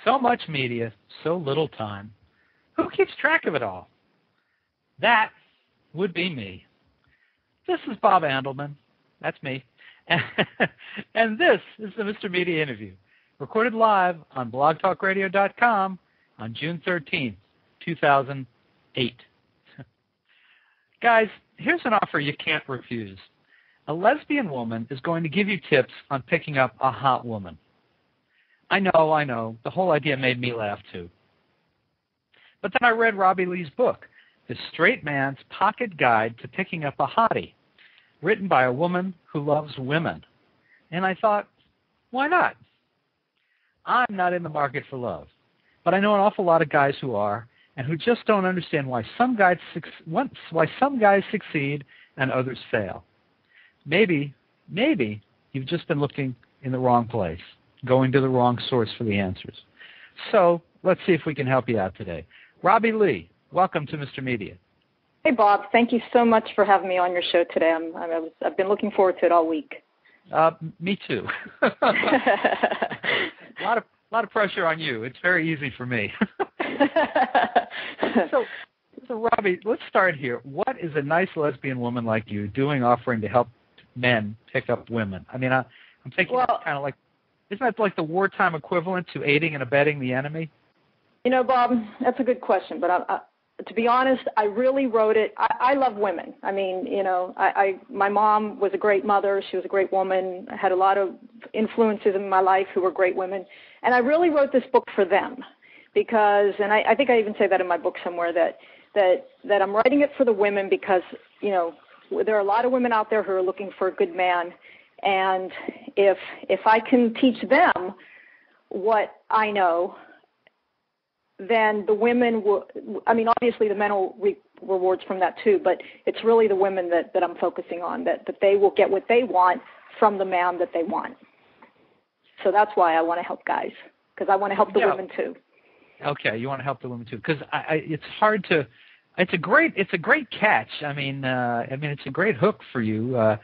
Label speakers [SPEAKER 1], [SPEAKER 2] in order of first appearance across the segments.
[SPEAKER 1] So much media, so little time. Who keeps track of it all? That would be me. This is Bob Andelman. That's me. And this is the Mr. Media Interview, recorded live on blogtalkradio.com on June 13th, 2008. Guys, here's an offer you can't refuse. A lesbian woman is going to give you tips on picking up a hot woman. I know. The whole idea made me laugh, too. But then I read Robbie Lee's book, The Straight Man's Pocket Guide to Picking Up a Hottie, written by a woman who loves women. And I thought, why not? I'm not in the market for love, but I know an awful lot of guys who are, and who just don't understand why some guys succeed and others fail. Maybe you've just been looking in the wrong place, going to the wrong source for the answers. So let's see if we can help you out today. Robbie Lee, welcome to Mr. Media.
[SPEAKER 2] Hey, Bob. Thank you so much for having me on your show today. I've been looking forward to it all week.
[SPEAKER 1] Me too. A lot of pressure on you. It's very easy for me. So, Robbie, let's start here. What is a nice lesbian woman like you doing offering to help men pick up women? I mean, I'm thinking kind of like, isn't that like the wartime equivalent to aiding and abetting the enemy?
[SPEAKER 2] You know, Bob, that's a good question, but to be honest, I really wrote it. I love women. I mean, you know, my mom was a great mother. She was a great woman. I had a lot of influences in my life who were great women. And I really wrote this book for them because, and I think I even say that in my book somewhere, that I'm writing it for the women because, you know, there are a lot of women out there who are looking for a good man. And if I can teach them what I know, then the women will, I mean, obviously the men will reap rewards from that too, but it's really the women that I'm focusing on, that they will get what they want from the man that they want. So that's why I want to help guys, because I want to help the women too. Okay,
[SPEAKER 1] you want to help the women too, because it's hard to, it's a great catch. I mean, it's a great hook for you. A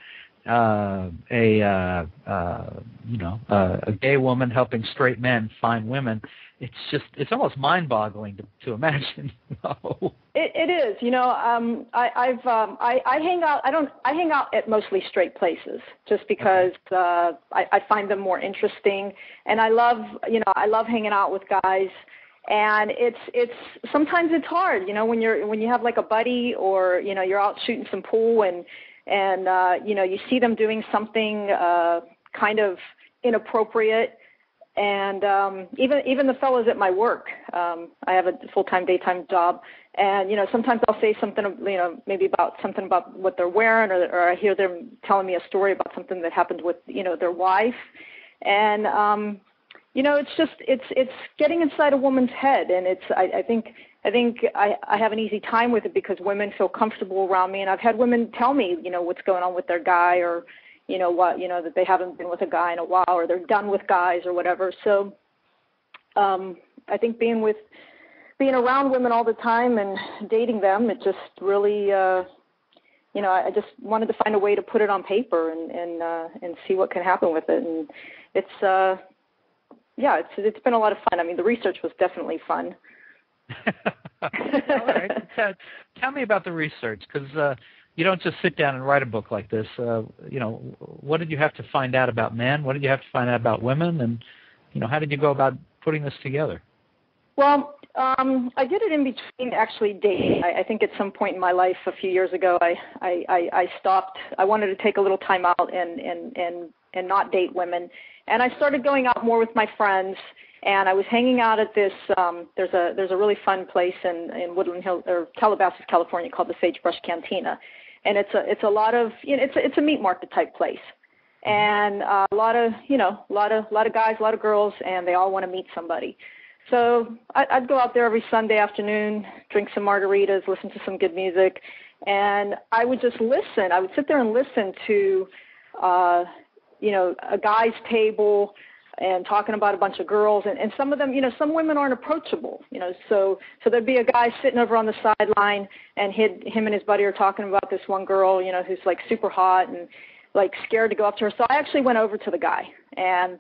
[SPEAKER 1] gay woman helping straight men find women. It's almost mind-boggling to imagine.
[SPEAKER 2] It is. You know, I hang out. I hang out at mostly straight places just because I find them more interesting, and I love hanging out with guys. And it's sometimes it's hard, you know, when you have like a buddy or you know you're out shooting some pool and you know you see them doing something kind of inappropriate. And even the fellows at my work, I have a full-time daytime job, and you know sometimes I'll say something, you know, maybe about something about what they're wearing, or I hear them telling me a story about something that happened with you know their wife, and you know it's getting inside a woman's head, and I think I have an easy time with it because women feel comfortable around me, and I've had women tell me you know what's going on with their guy or. You know what? You know that they haven't been with a guy in a while, or they're done with guys, or whatever. So, I think being around women all the time and dating them, it just really, you know, I just wanted to find a way to put it on paper and see what can happen with it. And it's been a lot of fun. I mean, the research was definitely fun.
[SPEAKER 1] All right, tell me about the research because. You don't just sit down and write a book like this. You know, what did you have to find out about men? What did you have to find out about women? And, you know, how did you go about putting this together?
[SPEAKER 2] Well, I did it in between actually dating. I think at some point in my life a few years ago, I stopped. I wanted to take a little time out and not date women. And I started going out more with my friends. And I was hanging out at this. There's a really fun place in Woodland Hills or Calabasas, California, called the Sagebrush Cantina. And it's a lot of it's a meat market type place, and a lot of guys, a lot of girls, and they all want to meet somebody. So I'd go out there every Sunday afternoon, drink some margaritas, listen to some good music, and I would just listen. I would sit there and listen to a guy's table and talking about a bunch of girls, and some of them, you know, some women aren't approachable, you know, so there'd be a guy sitting over on the sideline, and him and his buddy are talking about this one girl, you know, who's like super hot and like scared to go up to her. So I actually went over to the guy, and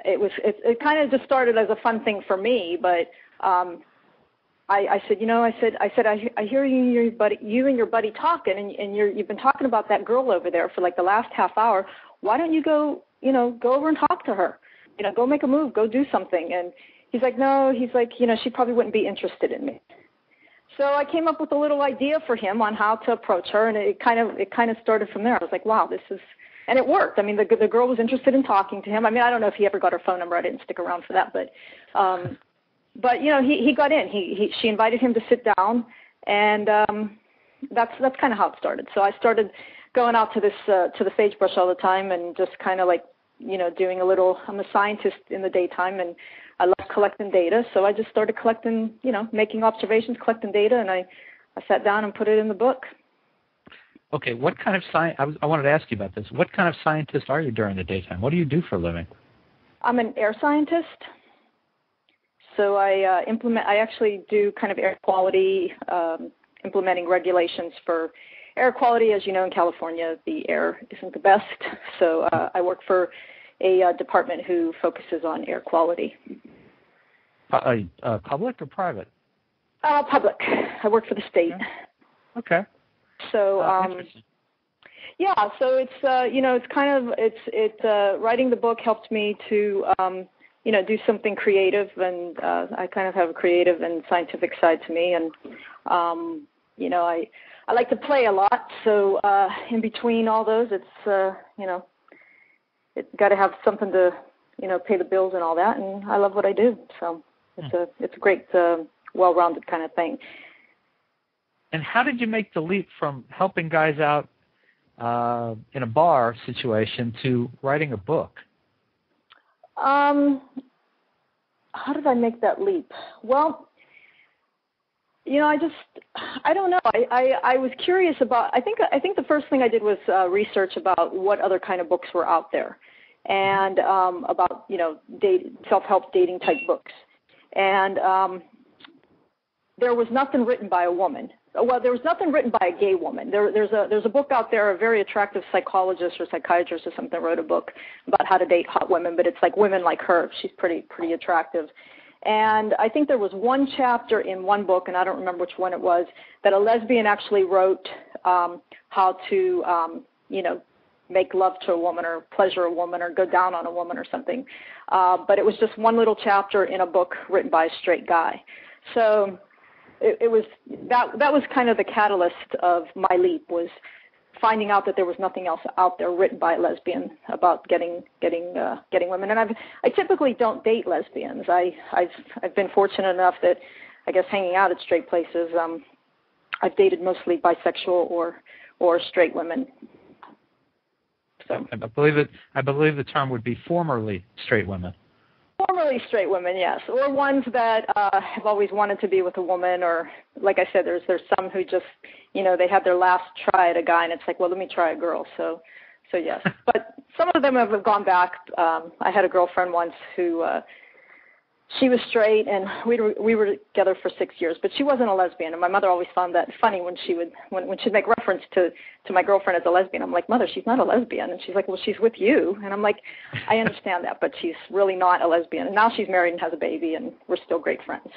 [SPEAKER 2] it kind of just started as a fun thing for me, but I said, I hear you and your buddy talking, and you've been talking about that girl over there for like the last half hour. Why don't you go over and talk to her? Go make a move, go do something. And he's like, no, she probably wouldn't be interested in me. So I came up with a little idea for him on how to approach her, and it kind of started from there. I was like, wow, and it worked. I mean, the girl was interested in talking to him. I mean, I don't know if he ever got her phone number. I didn't stick around for that, but he got in. She invited him to sit down, and that's kind of how it started. So I started going out to the sagebrush all the time, and just kind of like doing a little. I'm a scientist in the daytime, and I love collecting data. So I just started collecting, making observations, collecting data, and I sat down and put it in the book.
[SPEAKER 1] Okay, what kind of I wanted to ask you about this. What kind of scientist are you during the daytime? What do you do for a living?
[SPEAKER 2] I'm an air scientist. So I actually do kind of air quality, implementing regulations for air quality. As you know, in California, the air isn't the best. So I work for a department who focuses on air quality.
[SPEAKER 1] Public or private?
[SPEAKER 2] Public. I work for the state.
[SPEAKER 1] Okay.
[SPEAKER 2] So yeah, so it's writing the book helped me to do something creative, and I kind of have a creative and scientific side to me, and I like to play a lot. So in between all those, it's it's got to have something to pay the bills and all that, and I love what I do. So it's a great well-rounded kind of thing.
[SPEAKER 1] And how did you make the leap from helping guys out in a bar situation to writing a book?
[SPEAKER 2] How did I make that leap? Well, I don't know. I was curious about. I think the first thing I did was research about what other kind of books were out there, and about self-help dating type books, and there was nothing written by a woman. Well, there was nothing written by a gay woman. There's a book out there, a very attractive psychologist or psychiatrist or something wrote a book about how to date hot women, but it's like women like her. She's pretty attractive. And I think there was one chapter in one book, and I don't remember which one it was, that a lesbian actually wrote how to, make love to a woman or pleasure a woman or go down on a woman or something. But it was just one little chapter in a book written by a straight guy. So it was that was kind of the catalyst of my leap, was finding out that there was nothing else out there written by a lesbian about getting women. And I typically don't date lesbians. I've been fortunate enough that, I guess, hanging out at straight places, I've dated mostly bisexual or straight women. So
[SPEAKER 1] I believe the term would be formerly straight women.
[SPEAKER 2] Formerly straight women, yes, or ones that have always wanted to be with a woman, or like I said, there's some who just, they had their last try at a guy, and it's like, well, let me try a girl. So yes, but some of them have gone back. I had a girlfriend once who she was straight, and we were together for 6 years, but she wasn't a lesbian, and my mother always found that funny when she'd make reference to my girlfriend as a lesbian. I'm like, Mother, she's not a lesbian. And she's like, well, she's with you. And I'm like, I understand that, but she's really not a lesbian. And now she's married and has a baby, and we're still great friends.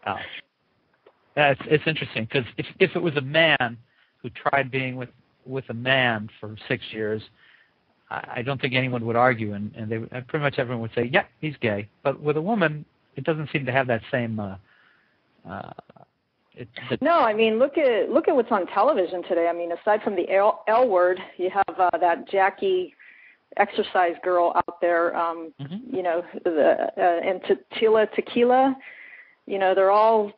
[SPEAKER 1] Oh. It's interesting, because if it was a man who tried being with a man for 6 years, I don't think anyone would argue, and pretty much everyone would say, yeah, he's gay. But with a woman, it doesn't seem to have that same.
[SPEAKER 2] No, I mean, look at what's on television today. I mean, aside from the L word, you have that Jackie exercise girl out there. And Tequila. They're all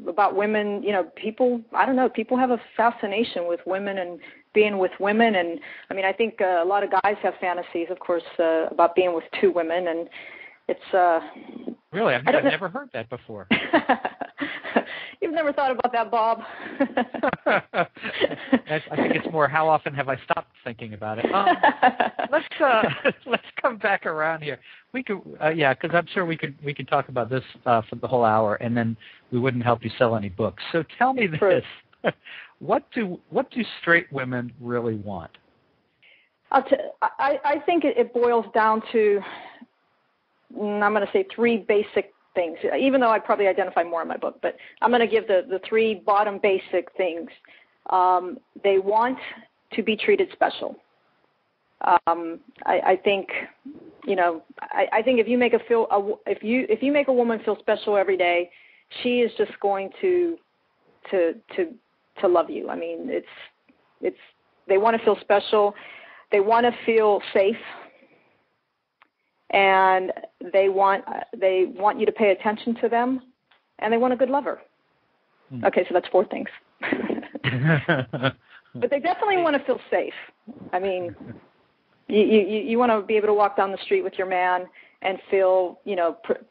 [SPEAKER 2] about women. People. I don't know. People have a fascination with women and being with women, and I mean, I think a lot of guys have fantasies, of course, about being with two women, and it's
[SPEAKER 1] really, I've never heard that before.
[SPEAKER 2] You've never thought about that, Bob?
[SPEAKER 1] I think it's more, how often have I stopped thinking about it? Let's come back around here. We could, because I'm sure we could talk about this for the whole hour, and then we wouldn't help you sell any books. So tell me this: what do straight women really want?
[SPEAKER 2] I think it boils down to, I'm going to say 3 basic things, even though I probably identify more in my book, but I'm going to give the 3 bottom basic things. They want to be treated special. I think, I think if you make if you make a woman feel special every day, she is just going to love you. I mean, they want to feel special, they want to feel safe, and they want you to pay attention to them, and they want a good lover. Okay, so that's 4 things. But they definitely want to feel safe. I mean, you want to be able to walk down the street with your man and feel,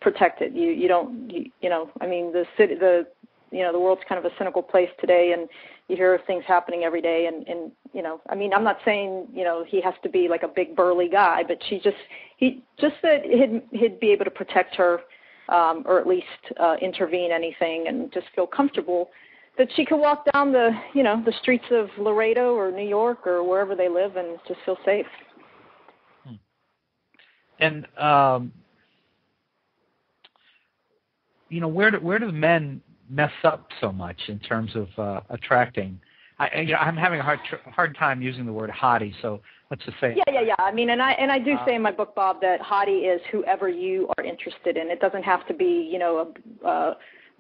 [SPEAKER 2] protected. You don't, I mean, the world's kind of a cynical place today, and you hear of things happening every day, and I mean, I'm not saying, he has to be like a big burly guy, but he just said he'd be able to protect her, or at least intervene anything, and just feel comfortable that she could walk down the streets of Laredo or New York or wherever they live and just feel safe.
[SPEAKER 1] And where do men mess up so much in terms of attracting? I'm having a hard time using the word hottie, so let's just say.
[SPEAKER 2] Yeah. I mean, and I do say in my book, Bob, that hottie is whoever you are interested in. It doesn't have to be,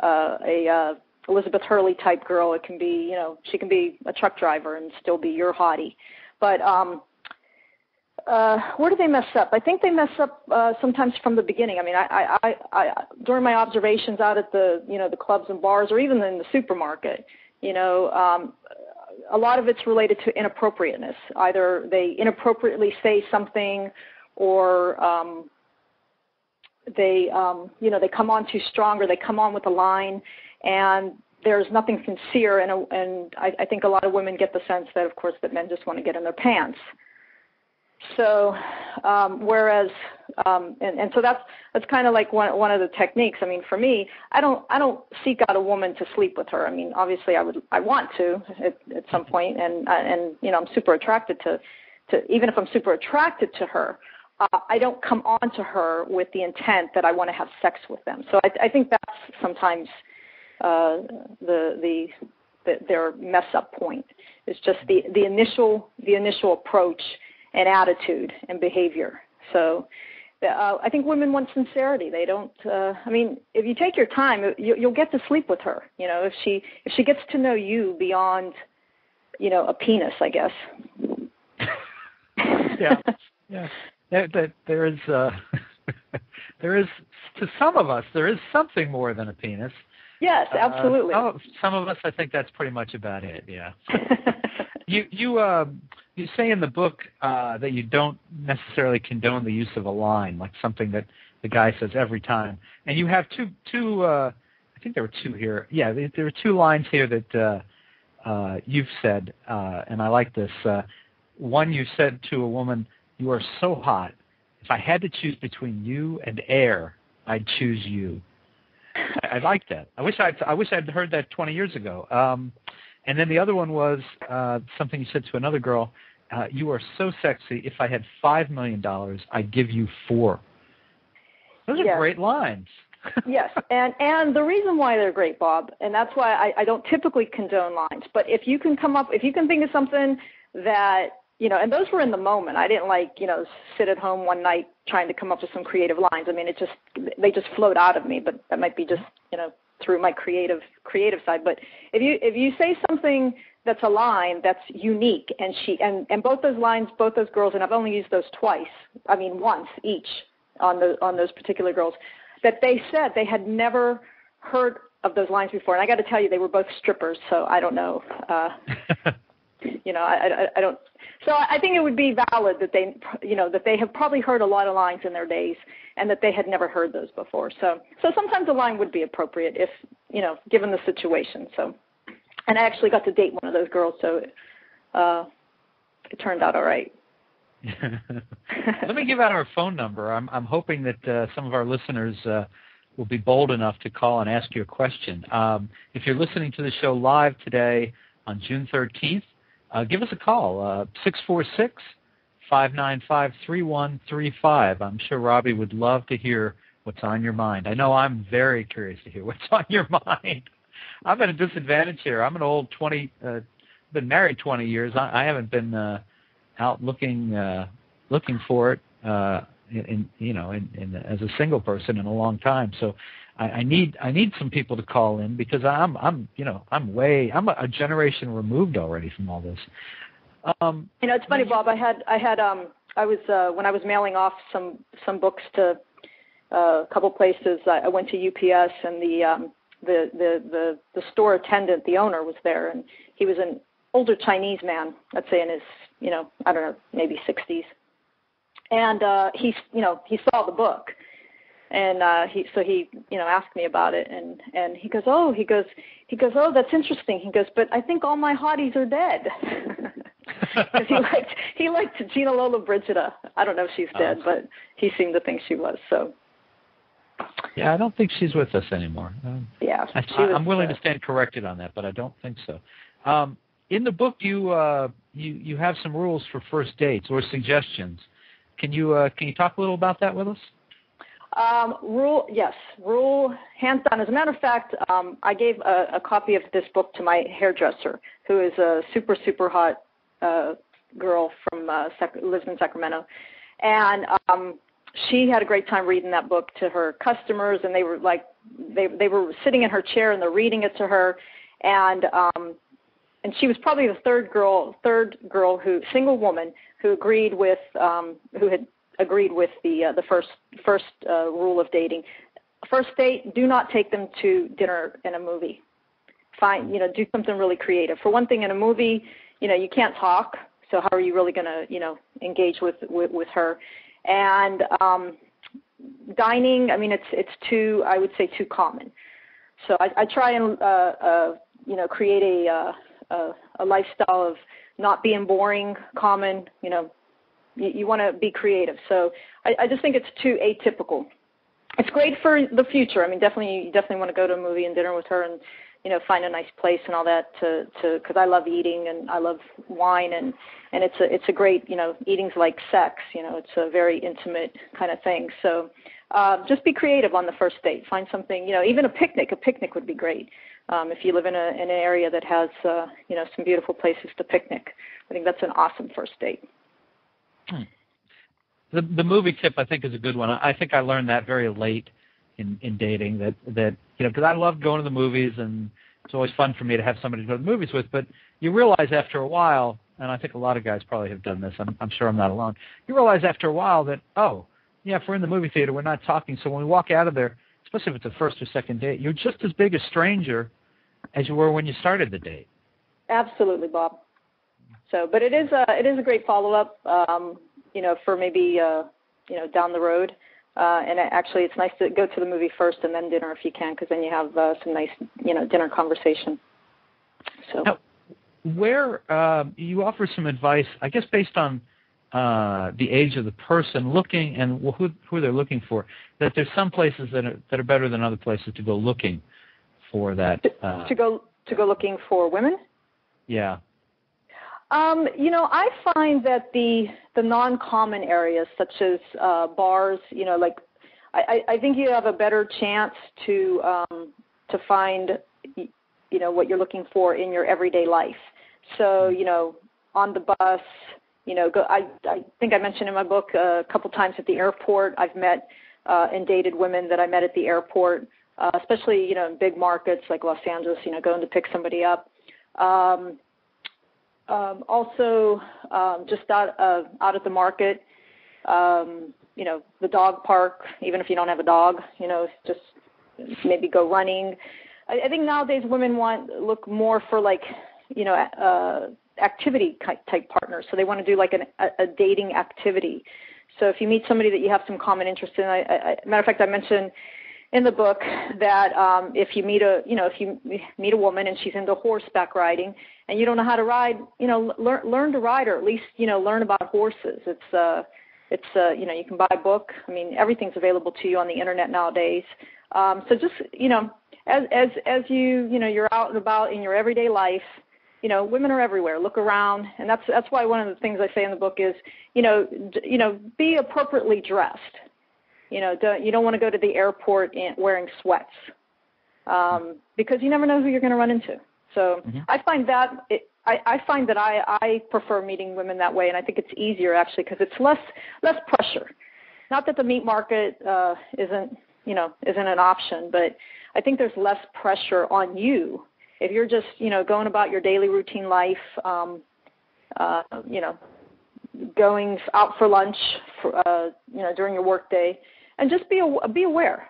[SPEAKER 2] a Elizabeth Hurley type girl. It can be, she can be a truck driver and still be your hottie. But where do they mess up? I think they mess up sometimes from the beginning. I mean, I during my observations out at the the clubs and bars, or even in the supermarket, a lot of it's related to inappropriateness. Either they inappropriately say something, or they come on too strong, or they come on with a line, and there's nothing sincere. And I think a lot of women get the sense that, of course, that men just want to get in their pants. So, whereas, and so that's kind of like one of the techniques. I mean, for me, I don't seek out a woman to sleep with her. I mean, obviously, I want to at some point, and I'm super attracted to even if I'm super attracted to her, I don't come on to her with the intent that I want to have sex with them. So I think that's sometimes their mess up point. It's just the initial approach and attitude and behavior. So I think women want sincerity. They don't. I mean, if you take your time, you'll get to sleep with her. If she gets to know you beyond, a penis, I guess.
[SPEAKER 1] Yeah. There is to some of us there is something more than a penis.
[SPEAKER 2] Yes, absolutely.
[SPEAKER 1] Some of us, I think that's pretty much about it. Yeah. You say in the book that you don't necessarily condone the use of a line, like something that the guy says every time. And you have two. I think there were 2 here. Yeah, there were 2 lines here that you've said, and I like this. One, you said to a woman, "You are so hot. If I had to choose between you and air, I'd choose you." I like that. I wish I'd heard that 20 years ago. And then the other one was something you said to another girl. You are so sexy. If I had $5 million, I'd give you 4. Those are great lines.
[SPEAKER 2] Yes, and the reason why they're great, Bob, and that's why I don't typically condone lines. But if you can think of something that, and those were in the moment. I didn't sit at home one night trying to come up with some creative lines. I mean, they just flowed out of me, but that might be just, through my creative side. But if you say something that's a line that's unique, and both those lines, both those girls, and I've only used those twice. I mean, once each on those particular girls, that they said they had never heard of those lines before. And I got to tell you, they were both strippers, so I don't know. I don't. So I think it would be valid that they have probably heard a lot of lines in their days, and that they had never heard those before. So sometimes a line would be appropriate if, given the situation. So, and I actually got to date one of those girls, so it turned out all right.
[SPEAKER 1] Let me give out our phone number. I'm hoping that some of our listeners will be bold enough to call and ask you a question. If you're listening to the show live today on June 13th, give us a call, 595-3135. I'm sure Robbie would love to hear what's on your mind. I know I'm very curious to hear what's on your mind. I'm at a disadvantage here. I'm an old been married 20 years. I haven't been out looking for it as a single person in a long time. So I need some people to call in because I'm a generation removed already from all this.
[SPEAKER 2] It's funny, Bob. I was when I was mailing off some books to a couple places. I went to UPS, and the store attendant, the owner, was there, and he was an older Chinese man, let's say in his I don't know, maybe 60s, and he saw the book, and he asked me about it, and he goes, oh, that's interesting. He goes, but I think all my hotties are dead. he liked Gina Lola Brigida. I don't know if she's dead, but he seemed to think she was. So.
[SPEAKER 1] Yeah, I don't think she's with us anymore.
[SPEAKER 2] Yeah,
[SPEAKER 1] I'm willing to stand corrected on that, but I don't think so. In the book, you have some rules for first dates or suggestions. Can you talk a little about that with us?
[SPEAKER 2] Rule hands down. As a matter of fact, I gave a copy of this book to my hairdresser, who is a super, super hot girl from lives in Sacramento, and she had a great time reading that book to her customers, and they were they were sitting in her chair and they're reading it to her, and she was probably the third girl, single woman who agreed with who had agreed with the first rule of dating. First date, do not take them to dinner and a movie. Do something really creative. For one thing, in a movie, you can't talk, so how are you really going to engage with her? And dining, I mean, it's too, I would say, too common. So I try and create a lifestyle of not being boring, common. You want to be creative. So I just think it's too atypical. It's great for the future. I mean, you definitely want to go to a movie and dinner with her and find a nice place and all that because I love eating and I love wine and it's a great, eating's like sex, it's a very intimate kind of thing. So just be creative on the first date. Find something, even a picnic would be great. If you live in an area that has, some beautiful places to picnic. I think that's an awesome first date.
[SPEAKER 1] The movie tip, I think, is a good one. I think I learned that very late in dating that because I love going to the movies, and it's always fun for me to have somebody to go to the movies with, but you realize after a while, and I think a lot of guys probably have done this, I'm sure I'm not alone, you realize after a while that, if we're in the movie theater, we're not talking, so when we walk out of there, especially if it's a first or second date, you're just as big a stranger as you were when you started the date.
[SPEAKER 2] Absolutely, Bob. So, but it is a great follow-up, for maybe, down the road. And actually, it's nice to go to the movie first and then dinner if you can, because then you have some nice, dinner conversation. So,
[SPEAKER 1] now, where you offer some advice, I guess, based on the age of the person looking and who they're looking for. That there's some places that are better than other places to go looking for that.
[SPEAKER 2] To go looking for women.
[SPEAKER 1] Yeah.
[SPEAKER 2] I find that the non-common areas, such as bars, I think you have a better chance to find, what you're looking for in your everyday life. So, on the bus, I think I mentioned in my book a couple times at the airport. I've met and dated women that I met at the airport, especially, in big markets like Los Angeles, going to pick somebody up. Also, just out at the market, the dog park, even if you don't have a dog, just maybe go running. I think nowadays women look more for activity type partners. So they want to do like a dating activity. So if you meet somebody that you have some common interest in, matter of fact, I mentioned in the book that if you meet a woman and she's into horseback riding and you don't know how to ride, learn to ride, or at least learn about horses. It's you can buy a book. I mean, everything's available to you on the internet nowadays. So just as you're out and about in your everyday life, women are everywhere. Look around, and that's why one of the things I say in the book is, be appropriately dressed. You don't want to go to the airport wearing sweats, because you never know who you're going to run into. So I find that I prefer meeting women that way, and I think it's easier actually because it's less pressure. Not that the meat market isn't an option, but I think there's less pressure on you if you're just going about your daily routine life, going out for lunch during your work day, and just be aware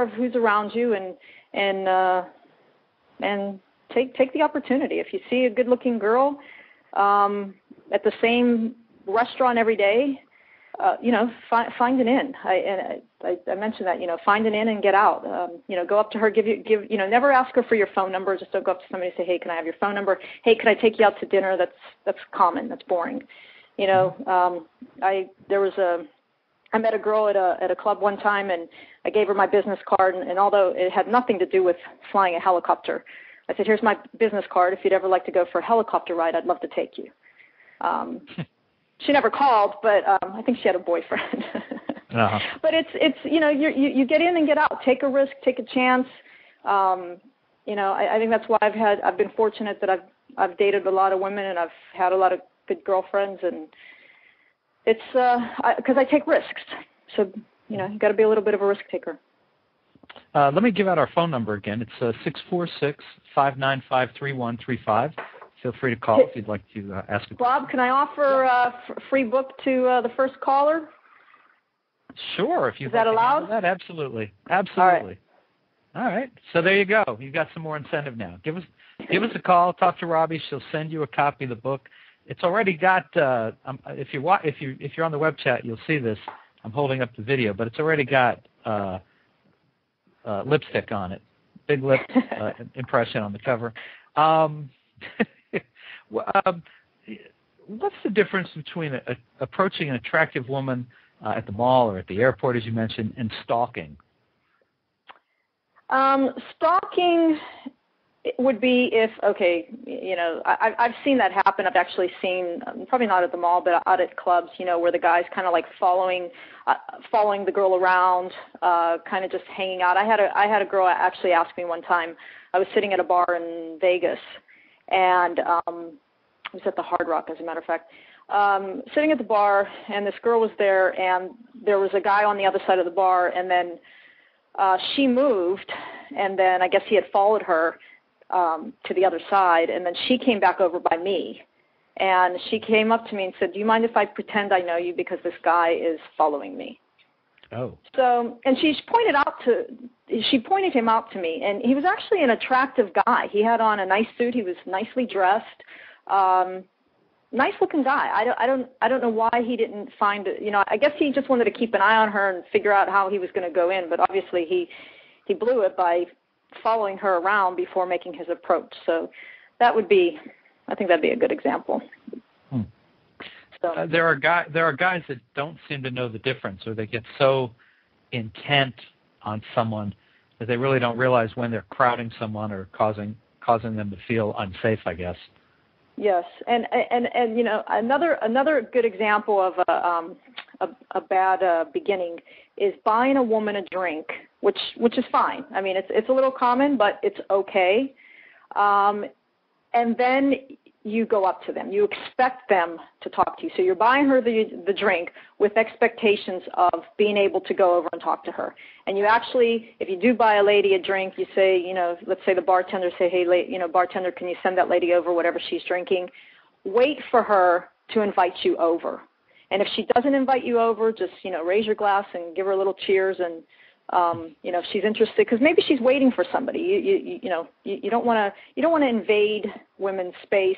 [SPEAKER 2] of who's around you, and take the opportunity. If you see a good-looking girl at the same restaurant every day, find an in. I mentioned that, find an in and get out. Go up to her, never ask her for your phone number. Just don't go up to somebody and say, hey, can I have your phone number? Hey, can I take you out to dinner? That's common. That's boring. I met a girl at a club one time, and I gave her my business card, and although it had nothing to do with flying a helicopter, I said, here's my business card. If you'd ever like to go for a helicopter ride, I'd love to take you. She never called, but I think she had a boyfriend. But it's you get in and get out. Take a risk, take a chance. I think that's why I've been fortunate that I've dated a lot of women, and I've had a lot of good girlfriends, and it's because I take risks. So you got to be a little bit of a risk taker.
[SPEAKER 1] Let me give out our phone number again. It's 646-595-3135. Feel free to call if you'd like to ask a question.
[SPEAKER 2] Bob, can I offer a free book to the first caller?
[SPEAKER 1] Sure, if you'd
[SPEAKER 2] Is that
[SPEAKER 1] like
[SPEAKER 2] allowed?
[SPEAKER 1] To handle that, absolutely. Absolutely. All right. So there you go. You've got some more incentive now. Give us a call. Talk to Robbie. She'll send you a copy of the book. It's already got. If you're on the web chat, you'll see this. I'm holding up the video, but it's already got lipstick on it. Big lip impression on the cover. What's the difference between approaching an attractive woman at the mall or at the airport, as you mentioned, and stalking?
[SPEAKER 2] Stalking would be if, I've seen that happen. I've actually seen, probably not at the mall, but out at clubs, where the guy's kind of like following the girl around, kind of just hanging out. I had a girl actually ask me one time. I was sitting at a bar in Vegas, and it was at the Hard Rock, as a matter of fact, sitting at the bar, and this girl was there, and there was a guy on the other side of the bar, and then she moved, and then I guess he had followed her to the other side, and then she came back over by me, and she came up to me and said, do you mind if I pretend I know you because this guy is following me?
[SPEAKER 1] Oh.
[SPEAKER 2] So, and she pointed him out to me, and he was actually an attractive guy. He had on a nice suit. He was nicely dressed, nice looking guy. I don't know why he didn't find it. I guess he just wanted to keep an eye on her and figure out how he was going to go in, but obviously he blew it by following her around before making his approach. So I think that'd be a good example. So
[SPEAKER 1] there are guys that don't seem to know the difference, or they get so intent on someone that they really don't realize when they're crowding someone or causing them to feel unsafe, I guess.
[SPEAKER 2] Yes, and another good example of a bad beginning is buying a woman a drink, which is fine. I mean, it's a little common, but it's okay. And then you go up to them. You expect them to talk to you. So you're buying her the drink with expectations of being able to go over and talk to her. And you actually, if you do buy a lady a drink, you say, let's say the bartender say, hey, bartender, can you send that lady over whatever she's drinking? Wait for her to invite you over. And if she doesn't invite you over, just, raise your glass and give her a little cheers, and if she's interested, because maybe she's waiting for somebody. You don't want to invade women's space.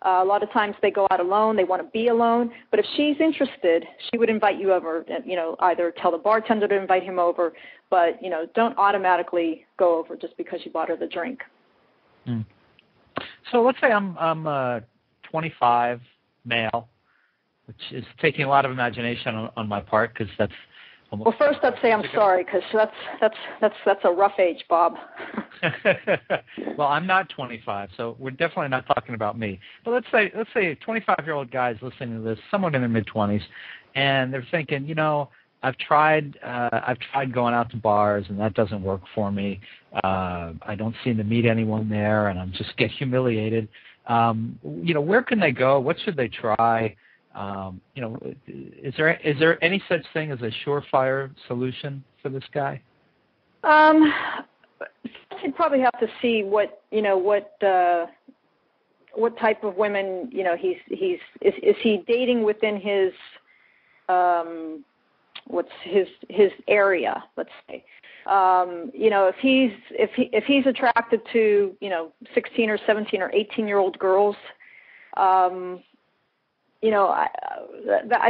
[SPEAKER 2] A lot of times they go out alone. They want to be alone. But if she's interested, she would invite you over. Either tell the bartender to invite him over, but don't automatically go over just because you bought her the drink.
[SPEAKER 1] Mm. So let's say I'm 25, male, which is taking a lot of imagination on my part, because that's
[SPEAKER 2] Well, first I'd say I'm sorry, because that's a rough age, Bob.
[SPEAKER 1] Well, I'm not 25, so we're definitely not talking about me. But let's say a 25-year-old guy is listening to this, someone in their mid-20s, and they're thinking, I've tried going out to bars, and that doesn't work for me. I don't seem to meet anyone there, and I'm just get humiliated. Where can they go? What should they try? Is there any such thing as a surefire solution for this guy?
[SPEAKER 2] You'd probably have to see what type of women is he dating within his what's his area, let's say. If he's attracted to 16 or 17 or 18-year-old girls, I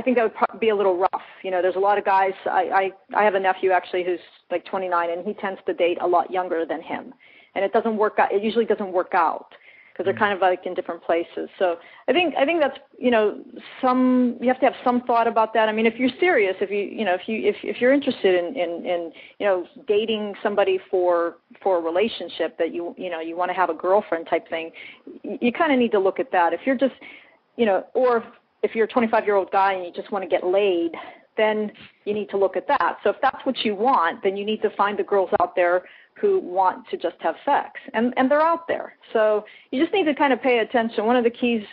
[SPEAKER 2] think that would be a little rough. There's a lot of guys. I have a nephew actually who's like 29, and he tends to date a lot younger than him, and it doesn't work out. It usually doesn't work out because they're kind of like in different places. So I think that's you have to have some thought about that. I mean, if you're serious, if you're interested in dating somebody for a relationship that you want to have a girlfriend type thing, you kind of need to look at that. If you're just or if you're a 25-year-old guy and you just want to get laid, then you need to look at that. So if that's what you want, then you need to find the girls out there who want to just have sex, and they're out there. So you just need to kind of pay attention. One of the keys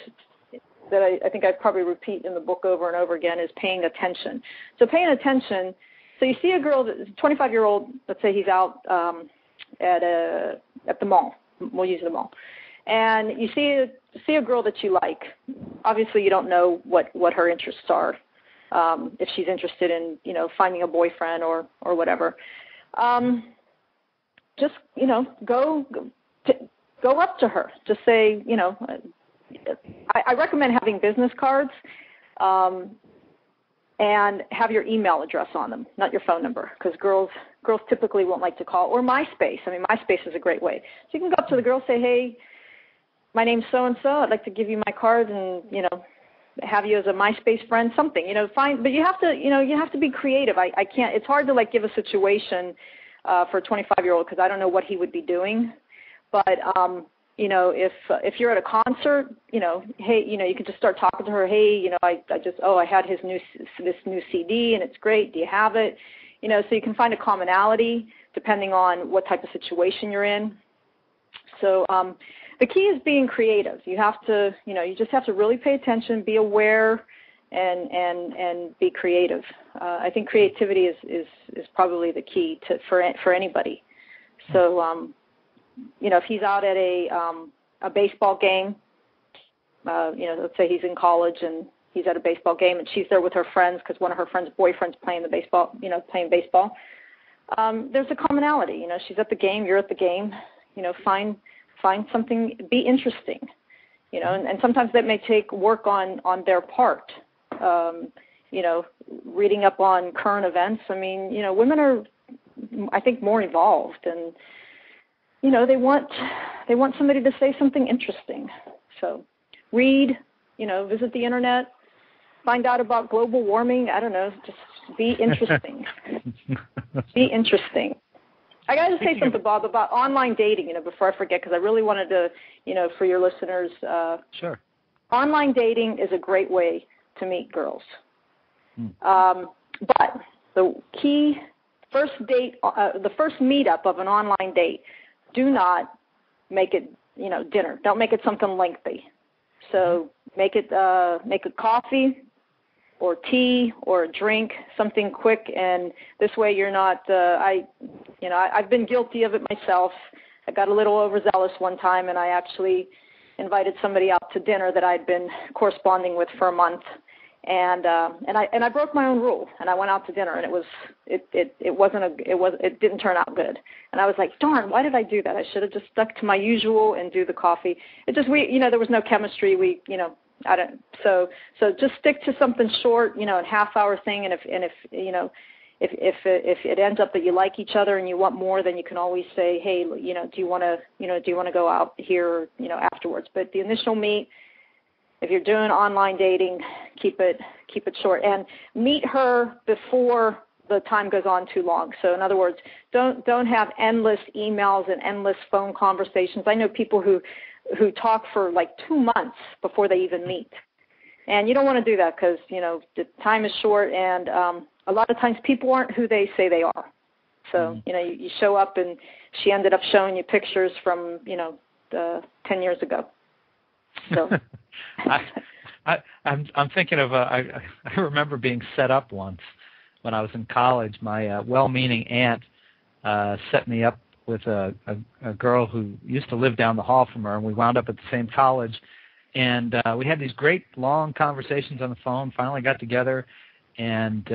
[SPEAKER 2] that I think I probably repeat in the book over and over again is paying attention. So paying attention, so you see a girl, 25-year-old, let's say he's out at the mall. We'll use the mall. And you see a girl that you like. Obviously, you don't know what her interests are, if she's interested in finding a boyfriend or whatever. Just go up to her. Just say I recommend having business cards and have your email address on them, not your phone number, because girls typically won't like to call, or MySpace. I mean, MySpace is a great way. So you can go up to the girl, say, hey, my name's so-and-so, I'd like to give you my card and, have you as a MySpace friend, something, but you have to be creative. I can't, it's hard to like give a situation for a 25-year-old because I don't know what he would be doing. But, if you're at a concert, hey, you can just start talking to her. Hey, I had this new CD and it's great. Do you have it? So you can find a commonality depending on what type of situation you're in. So, the key is being creative. You have to, you just have to really pay attention, be aware, and be creative. I think creativity is probably the key for anybody. So, if he's out at a baseball game, let's say he's in college and he's at a baseball game and she's there with her friends because one of her friends' boyfriend's playing baseball. There's a commonality. She's at the game, you're at the game. Find something, be interesting, and sometimes that may take work on their part, reading up on current events. I mean, women are, I think, more evolved, and, they want somebody to say something interesting. So read, visit the internet, find out about global warming. I don't know, just be interesting. Be interesting. I got to say something, Bob, about online dating, before I forget, because I really wanted to, for your listeners.
[SPEAKER 1] Sure.
[SPEAKER 2] Online dating is a great way to meet girls. But the key first date, the first meetup of an online date, do not make it, dinner. Don't make it something lengthy. So make it coffee or tea or a drink, something quick, and this way you're not, I've been guilty of it myself. I got a little overzealous one time, and I actually invited somebody out to dinner that I'd been corresponding with for a month, and I broke my own rule, and I went out to dinner, and it didn't turn out good, and I was like, darn, why did I do that? I should have just stuck to my usual and do the coffee. It just, there was no chemistry. So just stick to something short, a half-hour thing, and if it ends up that you like each other and you want more, then you can always say, hey, do you want to go out here, afterwards? But the initial meet, if you're doing online dating, keep it short, and meet her before the time goes on too long. So in other words, don't have endless emails and endless phone conversations. I know people who talk for like 2 months before they even meet. And you don't want to do that because, the time is short, and a lot of times people aren't who they say they are. So, you show up, and she ended up showing you pictures from, 10 years ago. So
[SPEAKER 1] I'm thinking of I remember being set up once when I was in college. My well-meaning aunt set me up with a girl who used to live down the hall from her, and we wound up at the same college. And we had these great long conversations on the phone, finally got together, and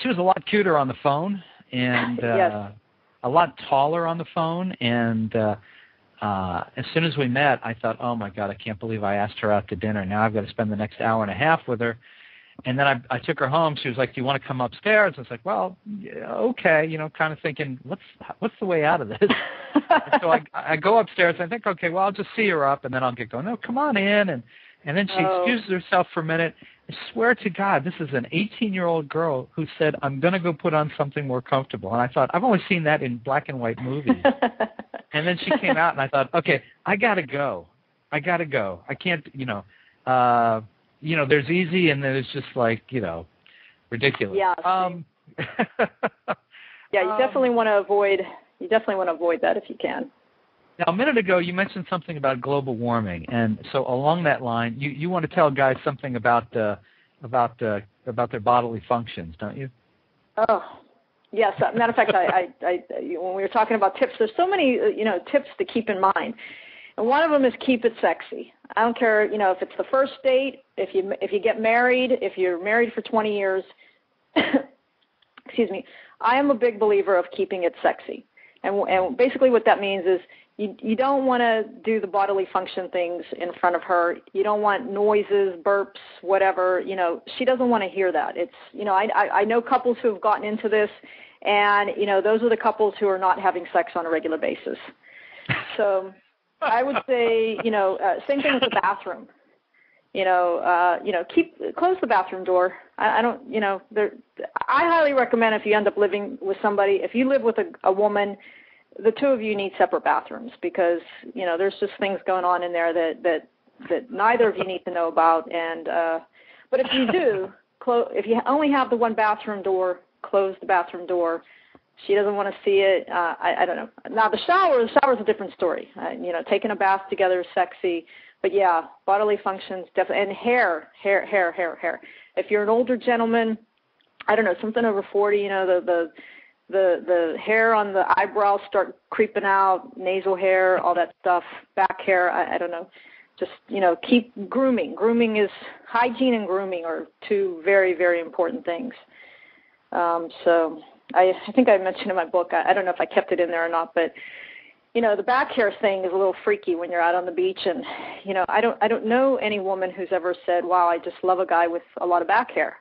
[SPEAKER 1] she was a lot cuter on the phone, and
[SPEAKER 2] yes.
[SPEAKER 1] a lot taller on the phone. And as soon as we met, I thought, oh, my God, I can't believe I asked her out to dinner. Now I've got to spend the next hour and a half with her. And then I took her home. She was like, do you want to come upstairs? I was like, well, yeah, okay, kind of thinking, what's the way out of this? So I go upstairs. I think, okay, well, I'll just see her up, and then I'll get going. No, come on in. And then she excuses herself for a minute. I swear to God, this is an 18-year-old girl who said, I'm going to go put on something more comfortable. And I thought, I've only seen that in black and white movies. And then she came out, and I thought, okay, I got to go. I can't, there's easy, and there's just like, ridiculous.
[SPEAKER 2] Yeah. Yeah, you definitely want to avoid. You definitely want to avoid that if you can.
[SPEAKER 1] Now, a minute ago, you mentioned something about global warming, and so along that line, you want to tell guys something about their bodily functions, don't you?
[SPEAKER 2] Oh, yes. Matter of fact, when we were talking about tips, there's so many tips to keep in mind. And one of them is keep it sexy. I don't care, if it's the first date, if you get married, if you're married for 20 years. Excuse me. I am a big believer of keeping it sexy. And basically what that means is you don't want to do the bodily function things in front of her. You don't want noises, burps, whatever. She doesn't want to hear that. It's, I know couples who have gotten into this, and, those are the couples who are not having sex on a regular basis. So I would say, same thing with the bathroom. Close the bathroom door. I highly recommend if you end up living with somebody, if you live with a woman, the two of you need separate bathrooms because, there's just things going on in there that neither of you need to know about. And, but if you do, if you only have the one bathroom door, close the bathroom door. She doesn't want to see it. I don't know. Now the shower's a different story. Taking a bath together is sexy. But yeah, bodily functions definitely, and hair. If you're an older gentleman, I don't know, something over 40, the hair on the eyebrows start creeping out, nasal hair, all that stuff, back hair. I don't know. Just keep grooming. Hygiene and grooming are two very, very important things. So I think I mentioned in my book. I don't know if I kept it in there or not, but. The back hair thing is a little freaky when you're out on the beach, and I don't know any woman who's ever said, "Wow, I just love a guy with a lot of back hair."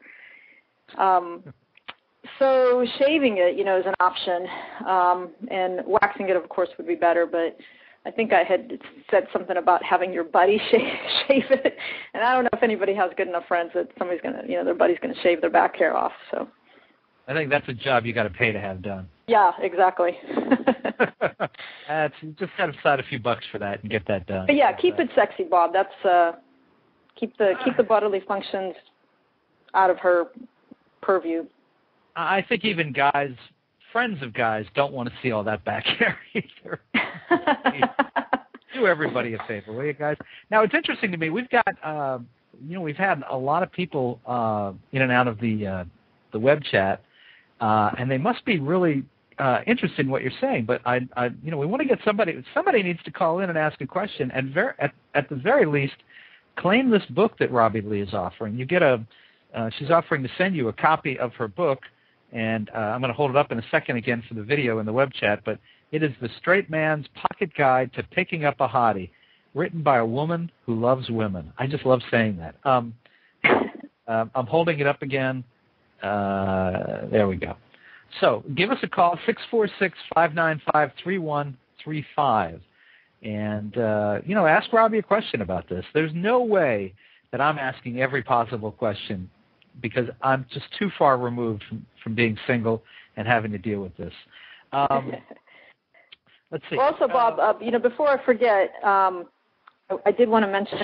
[SPEAKER 2] So shaving it, is an option, and waxing it, of course, would be better. But I think I had said something about having your buddy shave it, and I don't know if anybody has good enough friends that somebody's gonna, their buddy's gonna shave their back hair off. So
[SPEAKER 1] I think that's a job you got to pay to have done.
[SPEAKER 2] Yeah, exactly.
[SPEAKER 1] Just set aside a few bucks for that and get that done.
[SPEAKER 2] But yeah, keep it sexy, Bob. That's keep the bodily functions out of her purview.
[SPEAKER 1] I think even guys, friends of guys, don't want to see all that back hair either. Do everybody a favor, will you, guys? Now it's interesting to me. We've got we've had a lot of people in and out of the web chat, and they must be really interested in what you're saying, but we want to get somebody. Somebody needs to call in and ask a question, and at the very least, claim this book that Robbie Lee is offering. You get she's offering to send you a copy of her book, and I'm going to hold it up in a second again for the video in the web chat. But it is The Straight Man's Pocket Guide to Picking Up a Hottie, written by a woman who loves women. I just love saying that. I'm holding it up again. There we go. So give us a call, 646-595-3135, and ask Robbie a question about this. There's no way that I'm asking every possible question because I'm just too far removed from being single and having to deal with this. Let's see.
[SPEAKER 2] Also, Bob, before I forget, I did want to mention.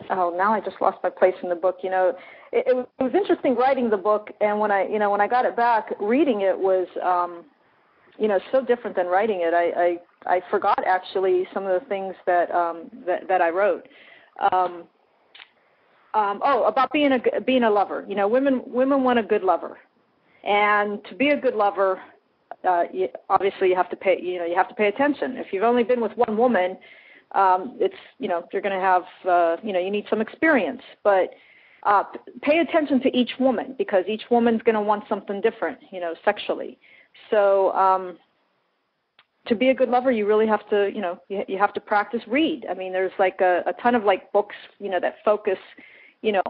[SPEAKER 2] Now I just lost my place in the book. It was interesting writing the book, and when I got it back, reading it was, so different than writing it. I forgot actually some of the things that I wrote. About being a lover. Women want a good lover, and to be a good lover, obviously you have to pay. You have to pay attention. If you've only been with one woman, it's you're going to have you need some experience, but pay attention to each woman, because each woman's going to want something different, sexually. So to be a good lover, you really have to you have to practice read. I mean, there's like a ton of like books that focus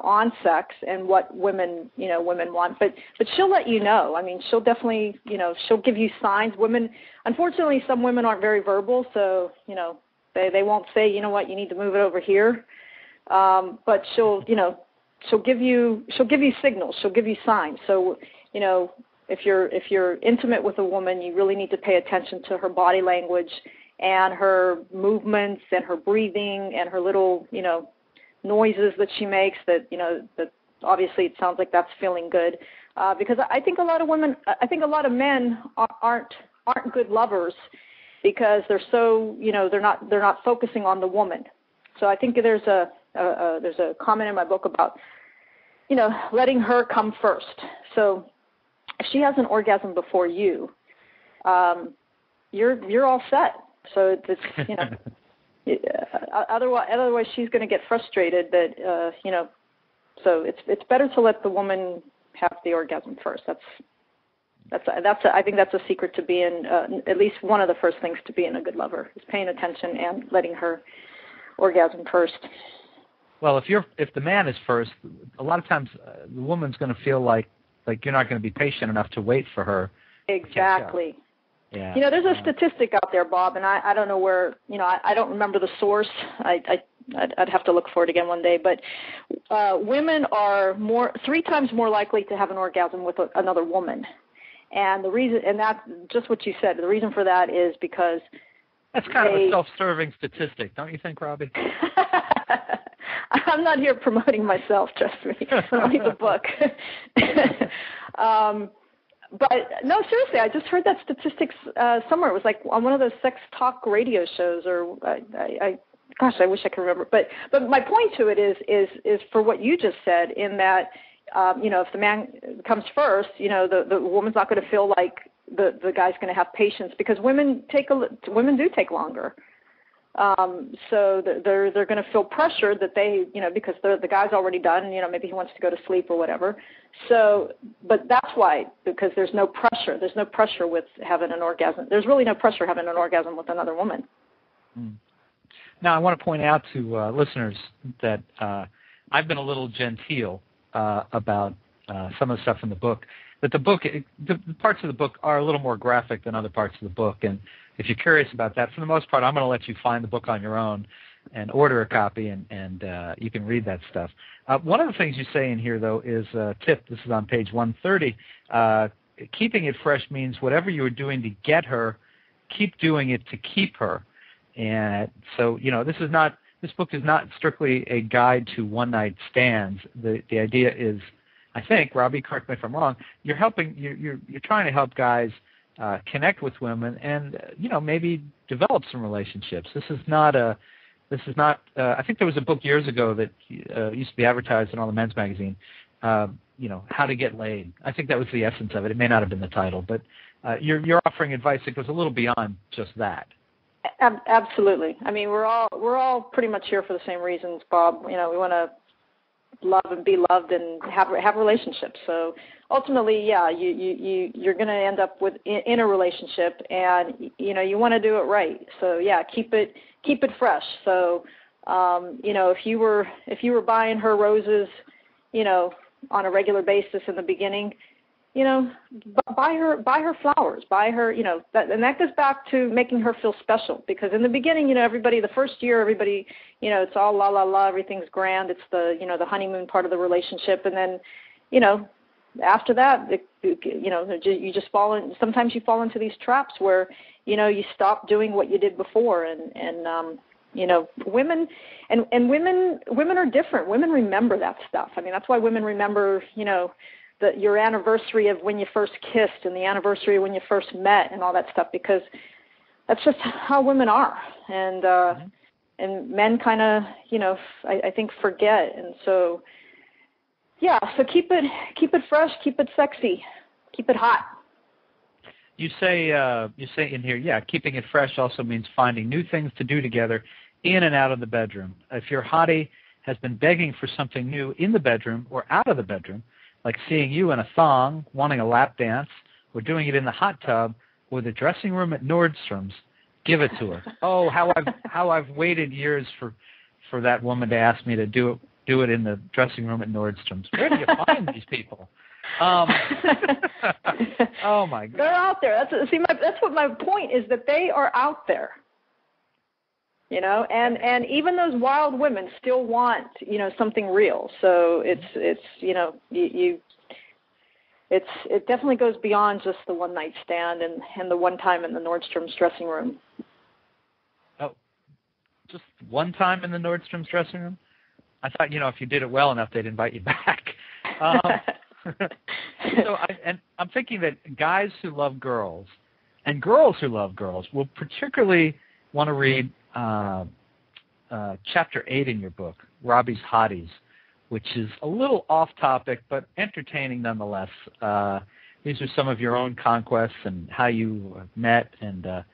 [SPEAKER 2] on sex and what women want, but she'll let you know. I mean, she'll definitely she'll give you signs. Women, unfortunately, some women aren't very verbal, so they won't say, you need to move it over here, but she'll give you signals, she'll give you signs. So if you're intimate with a woman, you really need to pay attention to her body language and her movements and her breathing and her little noises that she makes, that obviously it sounds like that's feeling good, because I think a lot of men aren't good lovers, because they're so they're not focusing on the woman. So I think there's a comment in my book about letting her come first. So if she has an orgasm before you, you're all set. So it's otherwise she's going to get frustrated that so it's better to let the woman have the orgasm first. I think that's a secret to being at least one of the first things to being a good lover, is paying attention and letting her orgasm first.
[SPEAKER 1] Well, if the man is first, a lot of times the woman's going to feel like you're not going to be patient enough to wait for her.
[SPEAKER 2] Exactly.
[SPEAKER 1] Yeah.
[SPEAKER 2] There's a statistic out there, Bob, and I don't know where, I don't remember the source. I'd have to look for it again one day. But women are 3 times more likely to have an orgasm with another woman. And the reason, and that's just what you said, the reason for that is because
[SPEAKER 1] that's kind of a self-serving statistic, don't you think, Robbie?
[SPEAKER 2] I'm not here promoting myself, trust me. Only the book. But no, seriously, I just heard that statistics somewhere. It was like on one of those sex talk radio shows, or gosh, I wish I could remember. But my point to it is for what you just said, in that if the man comes first, the woman's not going to feel like the guy's going to have patience, because women do take longer. So they're going to feel pressured that they, because the guy's already done, maybe he wants to go to sleep or whatever. So, but that's why, because there's no pressure. There's no pressure with having an orgasm. There's really no pressure having an orgasm with another woman.
[SPEAKER 1] Now, I want to point out to listeners that I've been a little genteel about some of the stuff in the book. But the parts of the book are a little more graphic than other parts of the book, and if you're curious about that, for the most part, I'm going to let you find the book on your own and order a copy, and you can read that stuff. One of the things you say in here, though, is a tip. This is on page 130. Keeping it fresh means whatever you are doing to get her, keep doing it to keep her. And so, this book is not strictly a guide to one-night stands. The idea is, I think, Robbie, correct me if I'm wrong, you're trying to help guys connect with women and maybe develop some relationships. This is not I think there was a book years ago that used to be advertised in all the men's magazine, How to Get Laid. I think that was the essence of it. It may not have been the title, but you're offering advice that goes a little beyond just that.
[SPEAKER 2] Absolutely. I mean, we're all pretty much here for the same reasons, Bob. We want to love and be loved and have relationships. So ultimately, yeah, you're going to end up in a relationship, and you want to do it right. So yeah, keep it fresh. So if you were buying her roses, on a regular basis in the beginning, buy her flowers, buy her, and that goes back to making her feel special, because in the beginning, the first year, everybody, it's all la la la, everything's grand. It's the, the honeymoon part of the relationship. And then, after that, you just fall in. Sometimes you fall into these traps where, you stop doing what you did before, and women are different. Women remember that stuff. I mean, that's why women remember, your anniversary of when you first kissed and the anniversary when you first met and all that stuff, because that's just how women are. And men kind of, I think forget. And so, so keep it fresh, keep it sexy, keep it hot.
[SPEAKER 1] You say in here, keeping it fresh also means finding new things to do together in and out of the bedroom. If your hottie has been begging for something new in the bedroom or out of the bedroom, like seeing you in a thong, wanting a lap dance, or doing it in the hot tub or the dressing room at Nordstrom's, give it to her. Oh, how I've waited years for that woman to ask me to do it in the dressing room at Nordstrom's. Where do you find these people? Oh my God!
[SPEAKER 2] They're out there. That's what my point is, that they are out there. And even those wild women still want something real. So it definitely goes beyond just the one night stand and the one time in the Nordstrom's dressing room.
[SPEAKER 1] Oh, just one time in the Nordstrom's dressing room? I thought if you did it well enough, they'd invite you back. I'm thinking that guys who love girls and girls who love girls will particularly want to read Chapter 8 in your book, Robbie's Hotties, which is a little off topic but entertaining nonetheless. These are some of your own conquests and how you met and,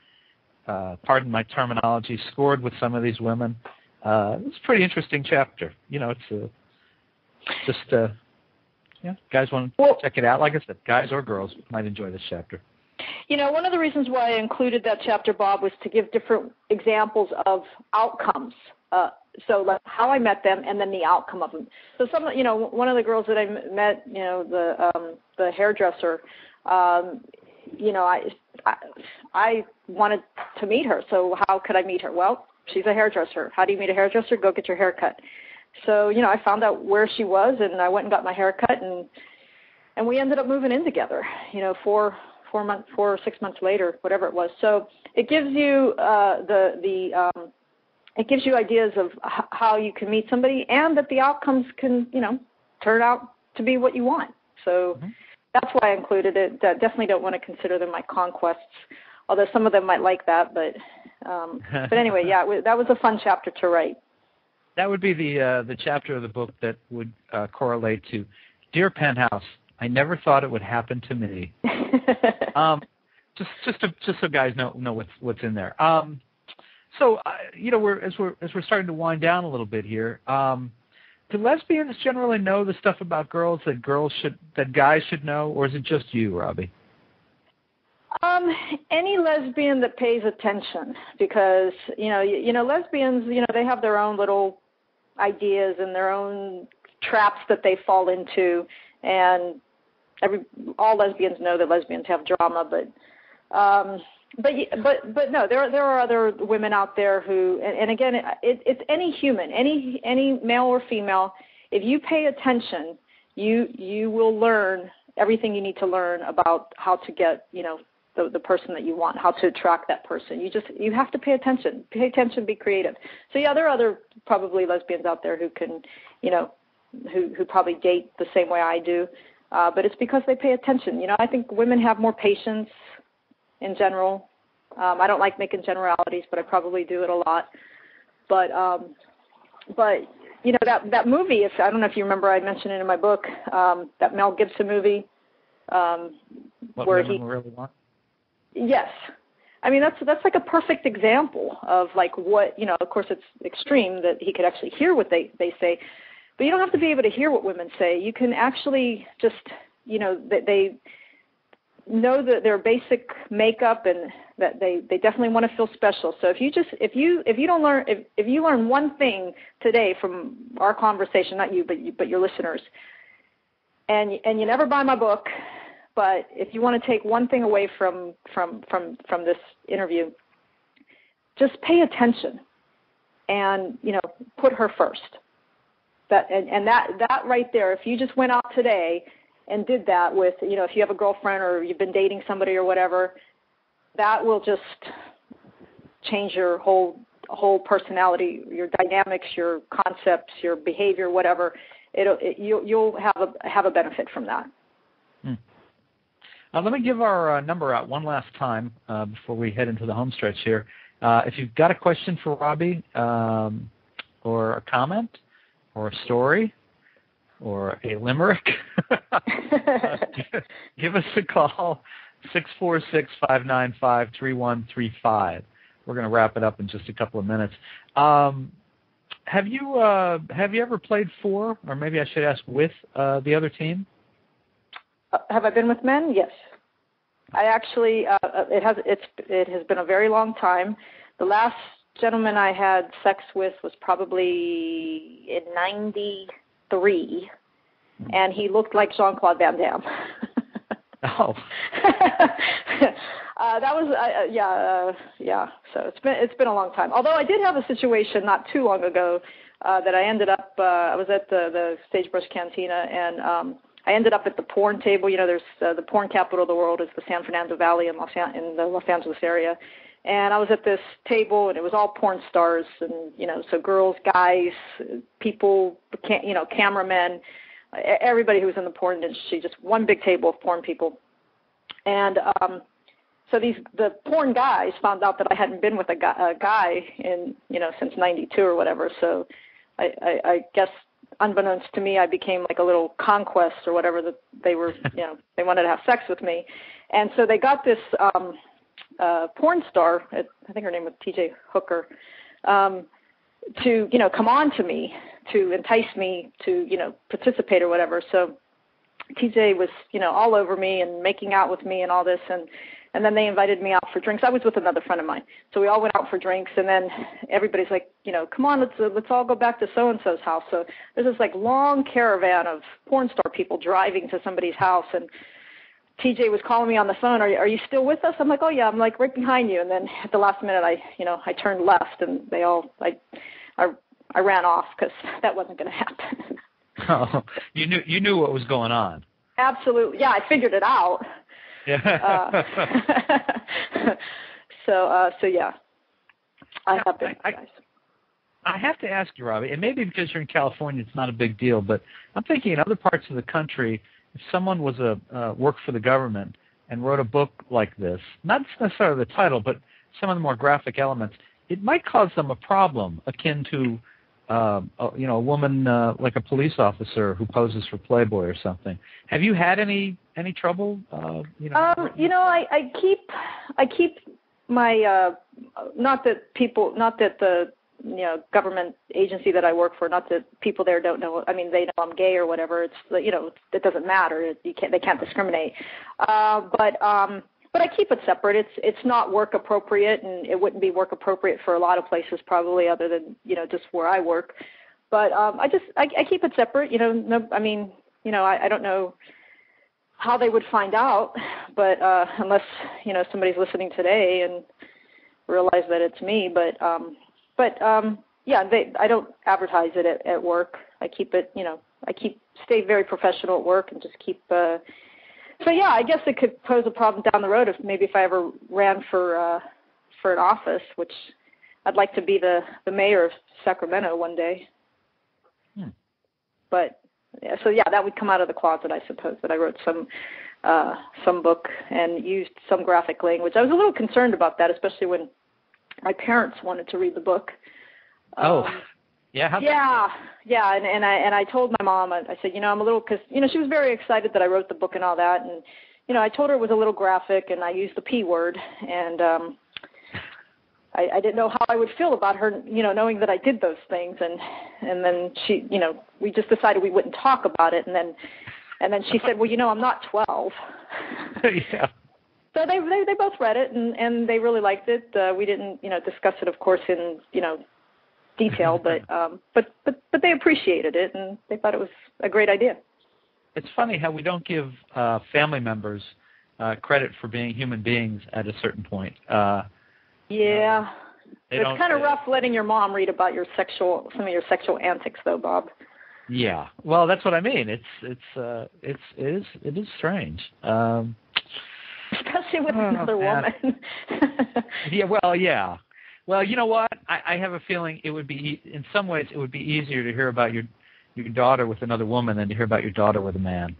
[SPEAKER 1] pardon my terminology, scored with some of these women. It's a pretty interesting chapter. Guys want to check it out. Like I said, guys or girls might enjoy this chapter.
[SPEAKER 2] One of the reasons why I included that chapter, Bob, was to give different examples of outcomes. So like how I met them and then the outcome of them. So one of the girls that I met, the hairdresser, I wanted to meet her. So how could I meet her? Well, she's a hairdresser. How do you meet a hairdresser? Go get your hair cut. So, I found out where she was, and I went and got my hair cut, and we ended up moving in together, 4 or 6 months later, whatever it was. So it gives you it gives you ideas of how you can meet somebody, and that the outcomes can, turn out to be what you want. So that's why I included it. Definitely don't want to consider them my conquests, although some of them might like that. But anyway, that was a fun chapter to write.
[SPEAKER 1] That would be the chapter of the book that would correlate to Dear Penthouse, I never thought it would happen to me. Just so guys know what's in there. We're starting to wind down a little bit here. Do lesbians generally know the stuff about girls that guys should know, or is it just you, Robbie?
[SPEAKER 2] Any lesbian that pays attention, because lesbians, they have their own little ideas and their own traps that they fall into, and all lesbians know that lesbians have drama, but no, there are other women out there who, and again, it's any human, any male or female. If you pay attention, you will learn everything you need to learn about how to get the person that you want, how to attract that person. You have to pay attention. Pay attention, be creative. So there are other probably lesbians out there who can, who probably date the same way I do. But it's because they pay attention. I think women have more patience in general. I don't like making generalities, but I probably do it a lot. But that movie, I don't know if you remember, I mentioned it in my book, that Mel Gibson movie.
[SPEAKER 1] What where Women Really Want?
[SPEAKER 2] Yes. I mean, that's like a perfect example of like what, of course it's extreme that he could actually hear what they say, but you don't have to be able to hear what women say. You can actually just, that they know that their basic makeup and that they definitely want to feel special. So if you learn one thing today from our conversation, not you, but your listeners, and you never buy my book, but if you want to take one thing away from this interview, just pay attention and, put her first. That right there, if you just went out today and did that with, if you have a girlfriend or you've been dating somebody or whatever, that will just change your whole personality, your dynamics, your concepts, your behavior, whatever. You'll have a benefit from that.
[SPEAKER 1] Let me give our number out one last time before we head into the home stretch here. If you've got a question for Robbie, or a comment, or a story, or a limerick, give us a call, 646-595-3135. We're going to wrap it up in just a couple of minutes. Have you ever played for, or maybe I should ask, with the other team?
[SPEAKER 2] Have I been with men? Yes. I actually, it has been a very long time. The last gentleman I had sex with was probably in '93, and he looked like Jean-Claude Van Damme.
[SPEAKER 1] Oh.
[SPEAKER 2] That was, yeah. So it's been a long time. Although I did have a situation not too long ago that I ended up. I was at the Sagebrush Cantina, and I ended up at the porn table. There's the porn capital of the world is the San Fernando Valley in the Los Angeles area. And I was at this table, and it was all porn stars, and so girls, guys, people, cameramen, everybody who was in the porn industry, just one big table of porn people. And so the porn guys found out that I hadn't been with a guy in since '92 or whatever. So I guess unbeknownst to me, I became like a little conquest or whatever that they were. They wanted to have sex with me, and so they got this. Porn star, I think her name was T.J. Hooker, to come on to me, to entice me to participate or whatever. So T.J. was all over me and making out with me and all this, and then they invited me out for drinks. I was with another friend of mine, so we all went out for drinks, and then everybody's like, come on, let's all go back to so and so's house. So there's this like long caravan of porn star people driving to somebody's house, and TJ was calling me on the phone. Are you still with us? I'm like, oh yeah, I'm like right behind you. And then at the last minute, I turned left, and I ran off because that wasn't going to happen.
[SPEAKER 1] Oh, you knew what was going on.
[SPEAKER 2] Absolutely, yeah. I figured it out.
[SPEAKER 1] Yeah.
[SPEAKER 2] So yeah, I have been. Guys.
[SPEAKER 1] I have to ask you, Robbie, and maybe because you're in California, it's not a big deal, but I'm thinking in other parts of the country, if someone was worked for the government and wrote a book like this, not necessarily the title, but some of the more graphic elements, it might cause them a problem akin to, a woman like a police officer who poses for Playboy or something. Have you had any trouble? I keep my not that the government agency that I work for, not that people there don't know. I mean, they know I'm gay or whatever. It's it doesn't matter. They can't discriminate. But I keep it separate. It's not work appropriate, and it wouldn't be work appropriate for a lot of places probably, other than just where I work. But I keep it separate. I don't know how they would find out, but unless somebody's listening today and realize that it's me, but I don't advertise it at work. I keep it, stay very professional at work and just keep. So yeah, I guess it could pose a problem down the road if I ever ran for an office, which I'd like to be the mayor of Sacramento one day. But so yeah, that would come out of the closet, I suppose. That I wrote some book and used some graphic language. I was a little concerned about that, especially when my parents wanted to read the book. Yeah.
[SPEAKER 2] Yeah, and I told my mom. I said, I'm a little, because she was very excited that I wrote the book and all that, and I told her it was a little graphic, and I used the P word, and I didn't know how I would feel about her, knowing that I did those things, and then she, we just decided we wouldn't talk about it, and then she said, well, I'm not 12.
[SPEAKER 1] Yeah.
[SPEAKER 2] So they both read it, and they really liked it. We didn't, discuss it, of course, in, detail, but they appreciated it, and they thought it was a great idea.
[SPEAKER 1] It's funny how we don't give family members credit for being human beings at a certain point.
[SPEAKER 2] Yeah. It's kind of rough letting your mom read about some of your sexual antics, though, Bob.
[SPEAKER 1] Yeah. Well, that's what I mean. It is strange.
[SPEAKER 2] Especially with another woman.
[SPEAKER 1] Yeah. Well, yeah. Well, you know what? I have a feeling it would be, in some ways, it would be easier to hear about your daughter with another woman than to hear about your daughter with a man.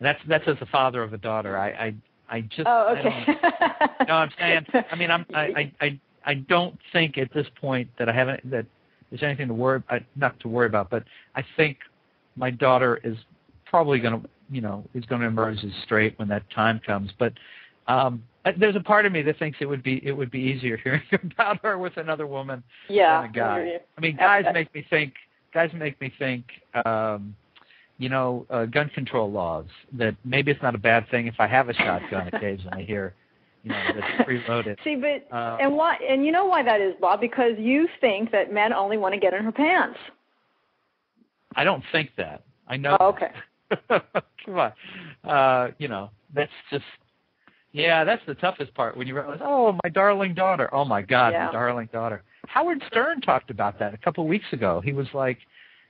[SPEAKER 1] That's as the father of a daughter. I just.
[SPEAKER 2] Oh, okay.
[SPEAKER 1] You know what I'm saying? I mean, I don't think at this point that there's anything to worry, not to worry about, but I think my daughter is probably going to, is going to emerge as straight when that time comes. But there's a part of me that thinks it would be easier hearing about her with another woman than a guy. I mean, guys make me think. Gun control laws. That maybe it's not a bad thing if I have a shotgun occasionally here. That's preloaded.
[SPEAKER 2] See, but and why? And you know why that is, Bob? Because you think that men only want to get in her pants.
[SPEAKER 1] I don't think that. I know.
[SPEAKER 2] Oh, okay.
[SPEAKER 1] Come on. That's just. Yeah, that's the toughest part when you realize, oh, my darling daughter. Oh my God, my darling daughter. Howard Stern talked about that a couple of weeks ago. He was like,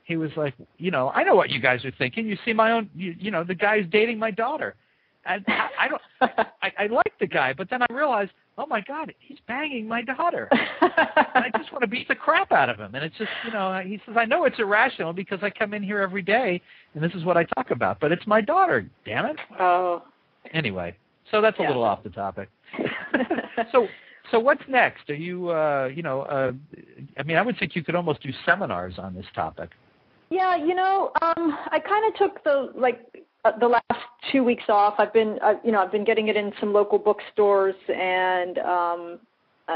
[SPEAKER 1] I know what you guys are thinking. You see my own, the guy's dating my daughter. And I like the guy, but then I realized, oh my God, he's banging my daughter. And I just want to beat the crap out of him. And it's just, he says, I know it's irrational because I come in here every day and this is what I talk about, but it's my daughter, damn it.
[SPEAKER 2] Oh.
[SPEAKER 1] Anyway, so that's a little off the topic. So what's next? Are you, I would think you could almost do seminars on this topic.
[SPEAKER 2] Yeah, I kind of took the last 2 weeks off. I've been getting it in some local bookstores and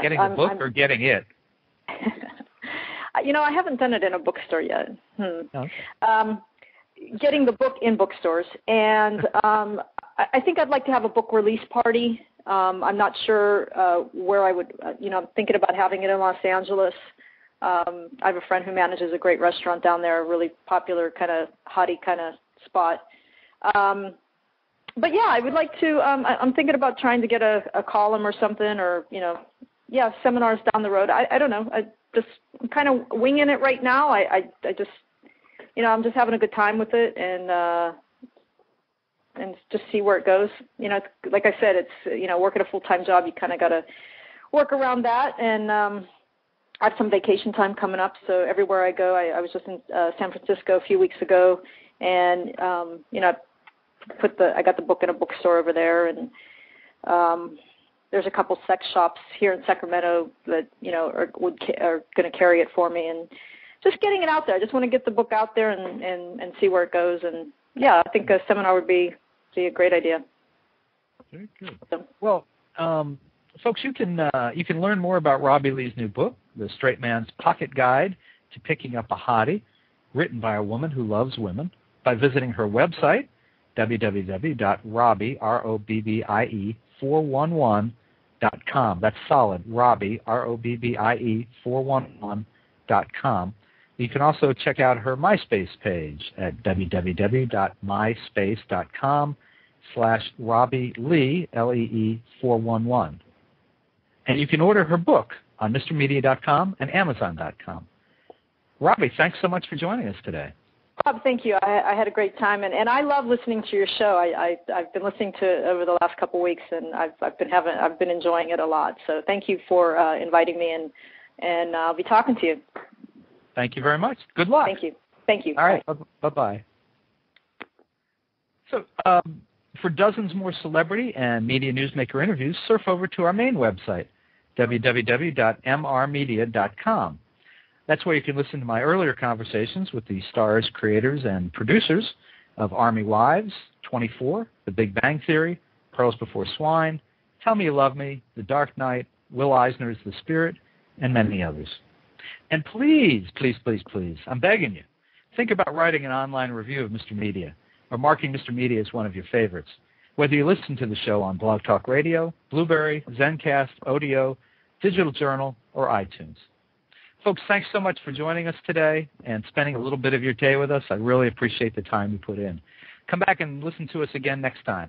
[SPEAKER 1] getting the book or getting it.
[SPEAKER 2] I haven't done it in a bookstore yet.
[SPEAKER 1] Okay.
[SPEAKER 2] Getting the book in bookstores, and I think I'd like to have a book release party. I'm not sure where I would. I'm thinking about having it in Los Angeles. I have a friend who manages a great restaurant down there, a really popular kind of hottie kind of spot. But yeah, I would like to. I'm thinking about trying to get a column or something, or seminars down the road. I don't know. I'm kind of winging it right now. I just, I'm just having a good time with it, and just see where it goes. Like I said, it's working a full-time job. You kind of got to work around that, and I have some vacation time coming up. So everywhere I go, I was just in San Francisco a few weeks ago, and I got the book in a bookstore over there, and there's a couple sex shops here in Sacramento that are going to carry it for me, and just getting it out there. I just want to get the book out there and see where it goes. And yeah, I think a seminar would be a great idea.
[SPEAKER 1] Very good. So, well, folks, you can learn more about Robbie Lee's new book, The Straight Man's Pocket Guide to Picking Up a Hottie, written by a woman who loves women, by visiting her website, www.robbie, R-O-B-B-I-E, 411.com. That's solid, Robbie, R-O-B-B-I-E, 411.com. You can also check out her MySpace page at www.myspace.com/Robbie Lee, L-E-E 411. And you can order her book on MrMedia.com and Amazon.com. Robbie, thanks so much for joining us today.
[SPEAKER 2] Bob, thank you. I had a great time, and I love listening to your show. I've been listening to it over the last couple of weeks, and I've been enjoying it a lot. So thank you for inviting me, and I'll be talking to you.
[SPEAKER 1] Thank you very much. Good luck.
[SPEAKER 2] Thank you.
[SPEAKER 1] All right. Bye-bye. So for dozens more celebrity and media newsmaker interviews, surf over to our main website, www.mrmedia.com. That's where you can listen to my earlier conversations with the stars, creators, and producers of Army Wives, 24, The Big Bang Theory, Pearls Before Swine, Tell Me You Love Me, The Dark Knight, Will Eisner's The Spirit, and many others. And please, please, please, please, I'm begging you, think about writing an online review of Mr. Media or marking Mr. Media as one of your favorites, whether you listen to the show on Blog Talk Radio, Blueberry, Zencast, Odeo, Digital Journal, or iTunes. Folks, thanks so much for joining us today and spending a little bit of your day with us. I really appreciate the time you put in. Come back and listen to us again next time.